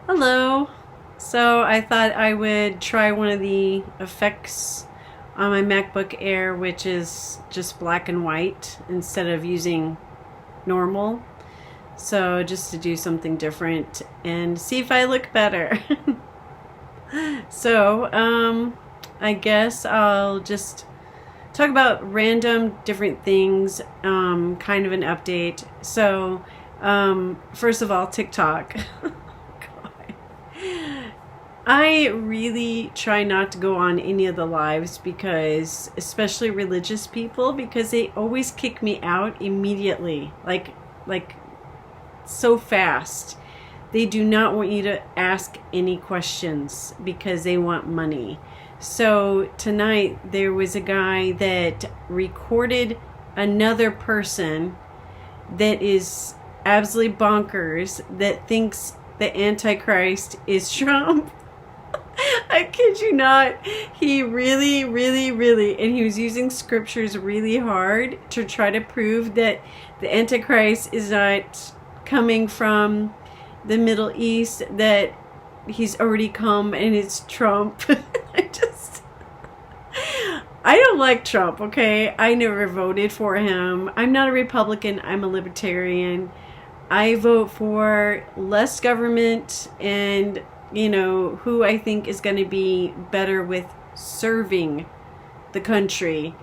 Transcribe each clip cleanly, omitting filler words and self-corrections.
Hello. So I thought I would try one of the effects on my MacBook Air, which is just black and white instead of using normal. So just to do something different and see if I look better. So I guess I'll just talk about random different things, kind of an update. So first of all, TikTok. I really try not to go on any of the lives because, especially religious people, because they always kick me out immediately, like so fast. They do not want you to ask any questions because they want money. So tonight there was a guy that recorded another person that is absolutely bonkers that thinks the Antichrist is Trump. I kid you not. He really, and he was using scriptures really hard to try to prove that the Antichrist is not coming from the Middle East, that he's already come and it's Trump. I don't like Trump, okay? I never voted for him. I'm not a Republican, I'm a libertarian. I vote for less government and, who I think is going to be better with serving the country,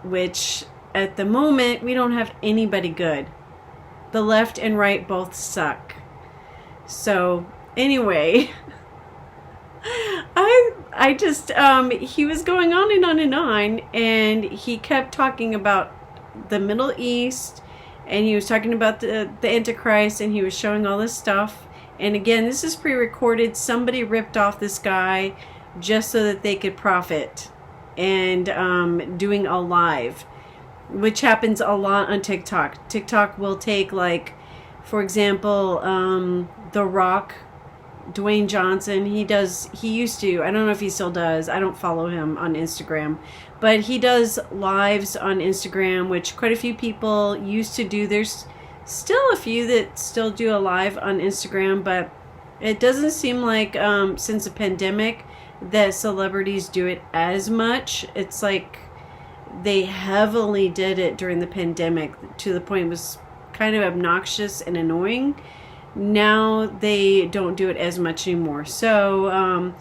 which at the moment we don't have anybody good. The left and right both suck. So anyway, I just he was going on and on and on, and he kept talking about the Middle East, and he was talking about the Antichrist, and he was showing all this stuff. And again, this is pre-recorded. Somebody ripped off this guy just so that they could profit, and doing a live, which happens a lot on TikTok. TikTok will take, like, for example, The Rock, Dwayne Johnson. He used to, I don't know if he still does, I don't follow him on Instagram, but he does lives on Instagram, which quite a few people used to do. There's still a few that still do a live on Instagram, but it doesn't seem like since the pandemic that celebrities do it as much. It's like they heavily did it during the pandemic to the point it was kind of obnoxious and annoying. Now they don't do it as much anymore. So,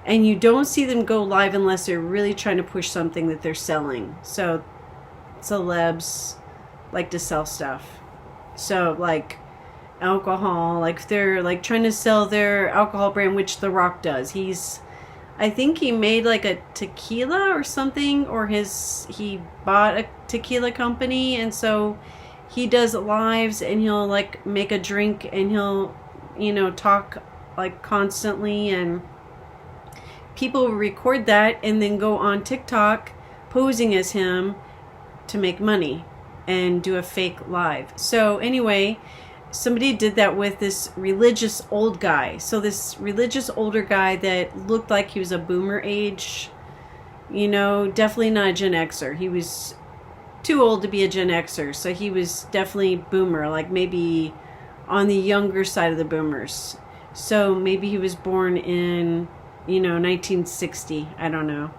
and you don't see them go live unless they're really trying to push something that they're selling. So, celebs like to sell stuff. So, like alcohol, like they're like trying to sell their alcohol brand, which The Rock does. I think he made like a tequila or something, or he bought a tequila company, and so he does lives, and he'll like make a drink, and he'll talk like constantly, and people will record that and then go on TikTok posing as him to make money and do a fake live. So anyway, somebody did that with this religious old guy. So this religious older guy that looked like he was a boomer age, definitely not a Gen Xer. He was too old to be a Gen Xer, so he was definitely boomer, like maybe on the younger side of the boomers. So maybe he was born in 1960, I don't know.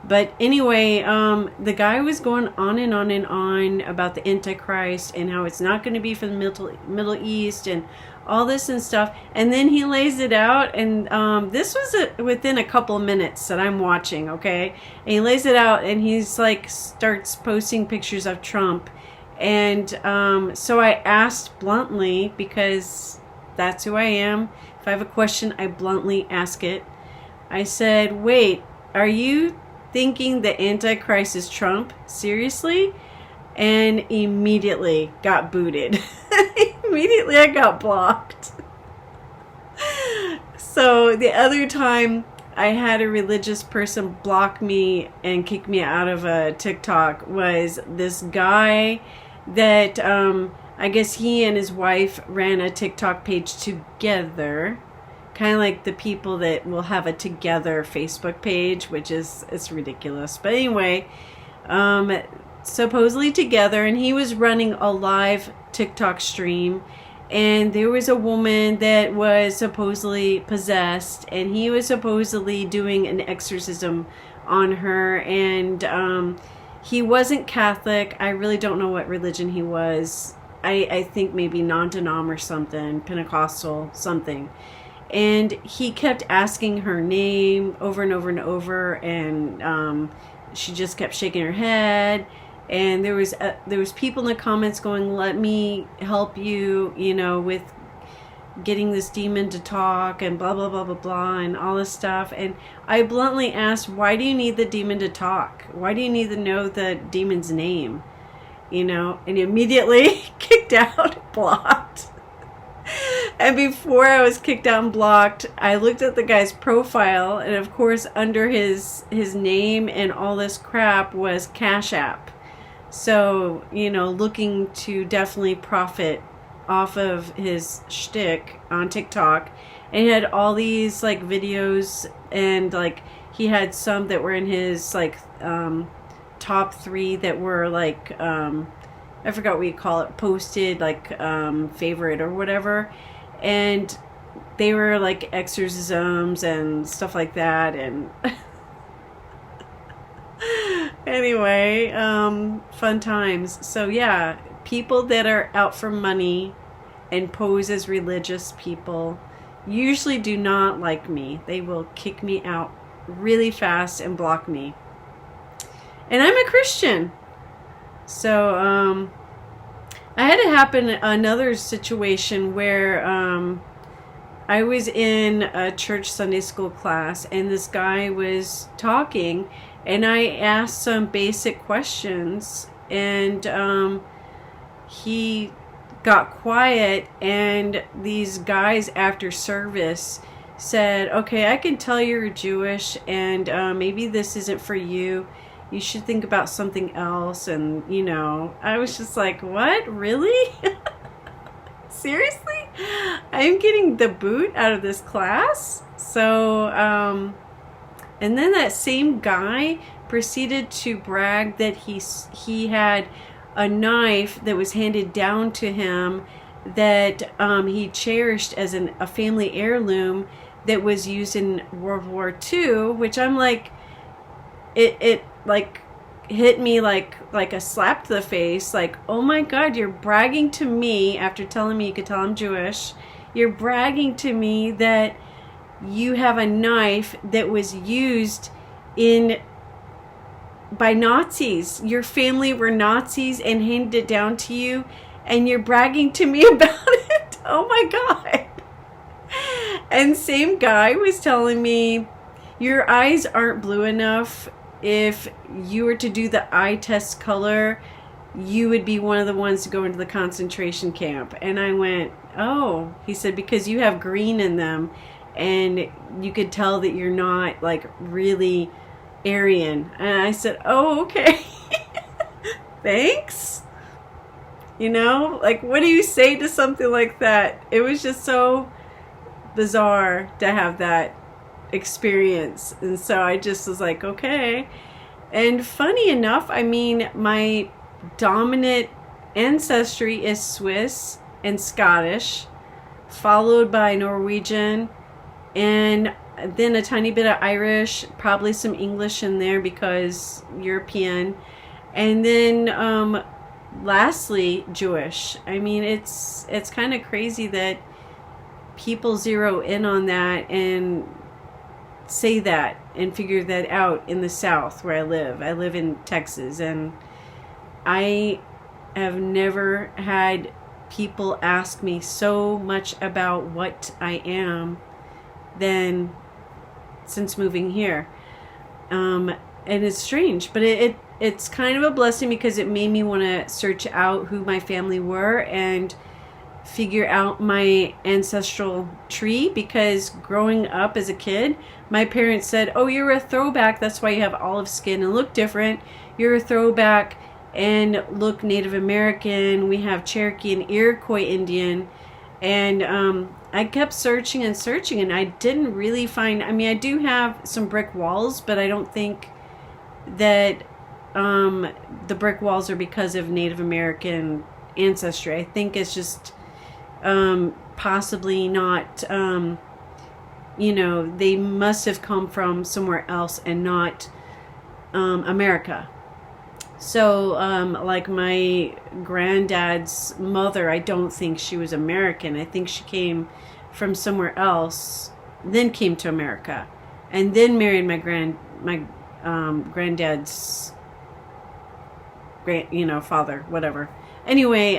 But anyway, the guy was going on and on and on about the Antichrist and how it's not going to be for the Middle East and all this and stuff. And then he lays it out, and this was within a couple of minutes that I'm watching, okay? And he lays it out, and he's like starts posting pictures of Trump. And so I asked bluntly, because that's who I am. If I have a question, I bluntly ask it. I said, wait, are you thinking the Antichrist is Trump? Seriously? And immediately got booted. Immediately I got blocked. So the other time I had a religious person block me and kick me out of a TikTok was this guy that I guess he and his wife ran a TikTok page together. Kind of like the people that will have a together Facebook page, which it's ridiculous. But anyway, supposedly together, and he was running a live TikTok stream, and there was a woman that was supposedly possessed, and he was supposedly doing an exorcism on her, and he wasn't Catholic. I really don't know what religion he was. I think maybe non-denom or something, Pentecostal, something. And he kept asking her name over and over and over, and she just kept shaking her head. And there was people in the comments going, "Let me help you, with getting this demon to talk," and blah blah blah blah blah, and all this stuff. And I bluntly asked, "Why do you need the demon to talk? Why do you need to know the demon's name?" And immediately kicked out, blocked. And before I was kicked out and blocked, I looked at the guy's profile, and of course under his name and all this crap was Cash App. So, looking to definitely profit off of his shtick on TikTok. And he had all these videos, and he had some that were in his top 3 that were I forgot what you call it, posted favorite or whatever, and they were exorcisms and stuff like that. And anyway, fun times. So yeah, people that are out for money and pose as religious people usually do not like me. They will kick me out really fast and block me. And I'm a Christian. So I had it happen another situation where I was in a church Sunday school class, and this guy was talking, and I asked some basic questions, and he got quiet, and these guys after service said, "Okay, I can tell you're Jewish, and maybe this isn't for you. You should think about something else." And I was just like, what? Really? Seriously? I'm getting the boot out of this class? So and then that same guy proceeded to brag that he had a knife that was handed down to him that he cherished as a family heirloom that was used in World War II, which I'm like, it hit me like a slap to the face. Like, oh my God, you're bragging to me after telling me you could tell I'm Jewish. You're bragging to me that you have a knife that was used by Nazis. Your family were Nazis and handed it down to you, and you're bragging to me about it. Oh my God. And same guy was telling me, your eyes aren't blue enough. If you were to do the eye test color, you would be one of the ones to go into the concentration camp. And I went, oh, he said, because you have green in them, and you could tell that you're not really Aryan. And I said, oh, okay. Thanks. What do you say to something like that? It was just so bizarre to have that experience. And so I just was like, okay. And funny enough, my dominant ancestry is Swiss and Scottish, followed by Norwegian, and then a tiny bit of Irish, probably some English in there because European, and then lastly Jewish. It's kind of crazy that people zero in on that and say that and figure that out in the South where I live. I live in Texas, and I have never had people ask me so much about what I am than since moving here. And it's strange, but it's kind of a blessing because it made me want to search out who my family were and figure out my ancestral tree, because growing up as a kid, my parents said, oh, you're a throwback, that's why you have olive skin and look different. You're a throwback and look Native American. We have Cherokee and Iroquois Indian. And I kept searching and searching, and I didn't really find, I do have some brick walls, but I don't think that the brick walls are because of Native American ancestry. I think it's just possibly not, they must have come from somewhere else and not America. So, like my granddad's mother, I don't think she was American. I think she came from somewhere else, then came to America, and then married my granddad's father, whatever. Anyway,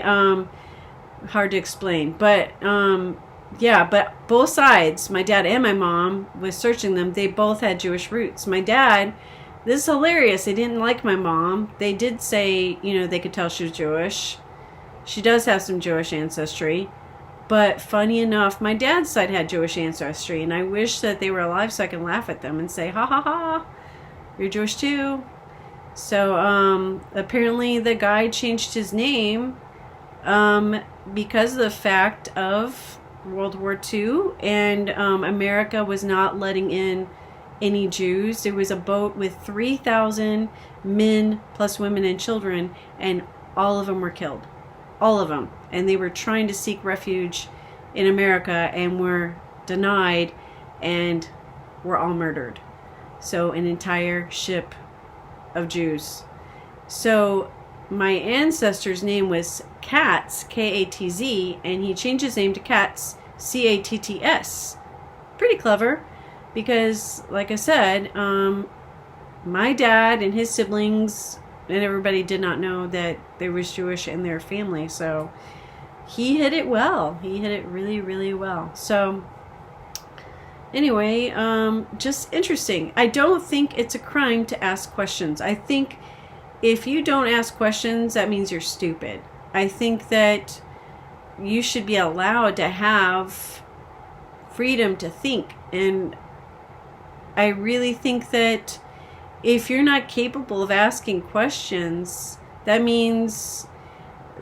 hard to explain, but but both sides, my dad and my mom, was searching them. They both had Jewish roots. My dad, this is hilarious. They didn't like my mom. They did say, they could tell she was Jewish. She does have some Jewish ancestry. But funny enough, my dad's side had Jewish ancestry, and I wish that they were alive so I can laugh at them and say, ha ha ha, you're Jewish too. So apparently the guy changed his name because of the fact of World War II, and America was not letting in any Jews. There was a boat with 3,000 men plus women and children, and all of them were killed. All of them. And they were trying to seek refuge in America and were denied and were all murdered. So an entire ship of Jews. So my ancestor's name was Katz, K-A-T-Z, and he changed his name to Katz, C-A-T-T-S. Pretty clever, because like I said, my dad and his siblings and everybody did not know that there was Jewish in their family. So he hit it well. He hit it really, really well. So anyway, just interesting. I don't think it's a crime to ask questions. I think if you don't ask questions, that means you're stupid. I think that you should be allowed to have freedom to think. And I really think that if you're not capable of asking questions, that means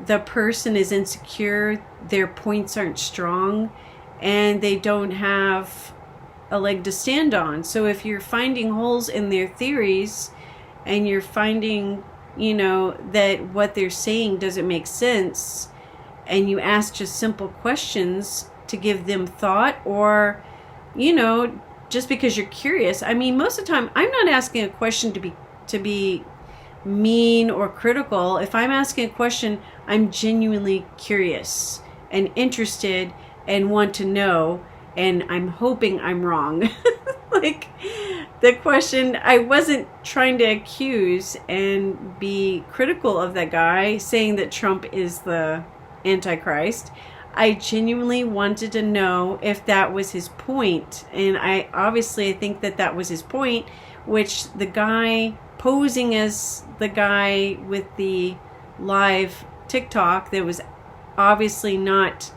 the person is insecure, their points aren't strong, and they don't have a leg to stand on. So if you're finding holes in their theories and you're finding, that what they're saying doesn't make sense, and you ask just simple questions to give them thought, or, just because you're curious. I mean, most of the time, I'm not asking a question to be mean or critical. If I'm asking a question, I'm genuinely curious and interested and want to know, and I'm hoping I'm wrong. Like the question, I wasn't trying to accuse and be critical of that guy saying that Trump is the Antichrist. I genuinely wanted to know if that was his point. And I think that was his point, which the guy posing as the guy with the live TikTok, that was obviously not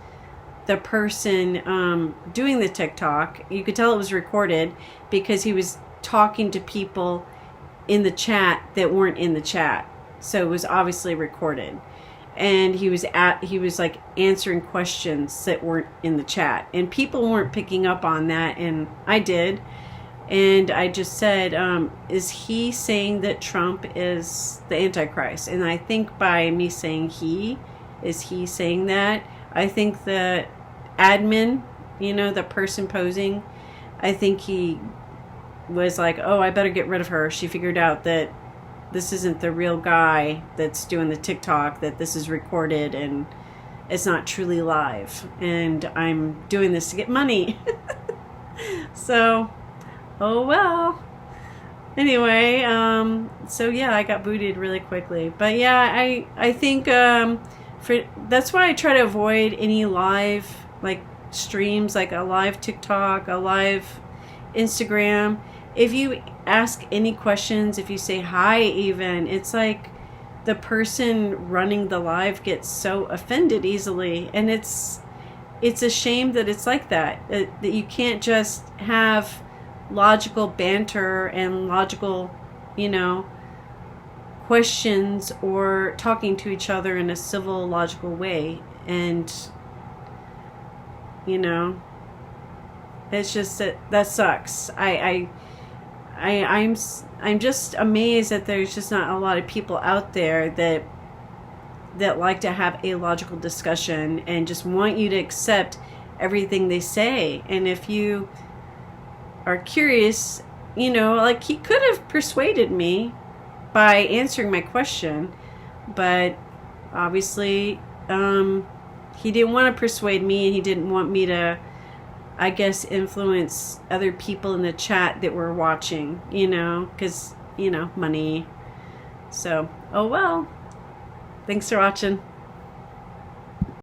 the person doing the TikTok. You could tell it was recorded because he was talking to people in the chat that weren't in the chat. So it was obviously recorded. And he was like answering questions that weren't in the chat, and people weren't picking up on that, and I did. And I just said, is he saying that Trump is the Antichrist? And I think by me saying is he saying that, I think the admin, the person posing, I think he was like, oh, I better get rid of her. She figured out that this isn't the real guy that's doing the TikTok, that this is recorded and it's not truly live, and I'm doing this to get money. So, oh well. Anyway, so yeah, I got booted really quickly. But yeah, I think that's why I try to avoid any live like streams, like a live TikTok, a live Instagram. If you ask any questions, if you say hi even, it's like the person running the live gets so offended easily. And it's a shame that it's like that you can't just have logical banter and logical, questions, or talking to each other in a civil, logical way. And, it's just that sucks. I'm just amazed that there's just not a lot of people out there that that like to have a logical discussion and just want you to accept everything they say. And if you are curious, you know, like, he could have persuaded me by answering my question, but obviously he didn't want to persuade me, and he didn't want me to, I guess, influence other people in the chat that were watching, you know, because, you know, money. So, oh well. Thanks for watching.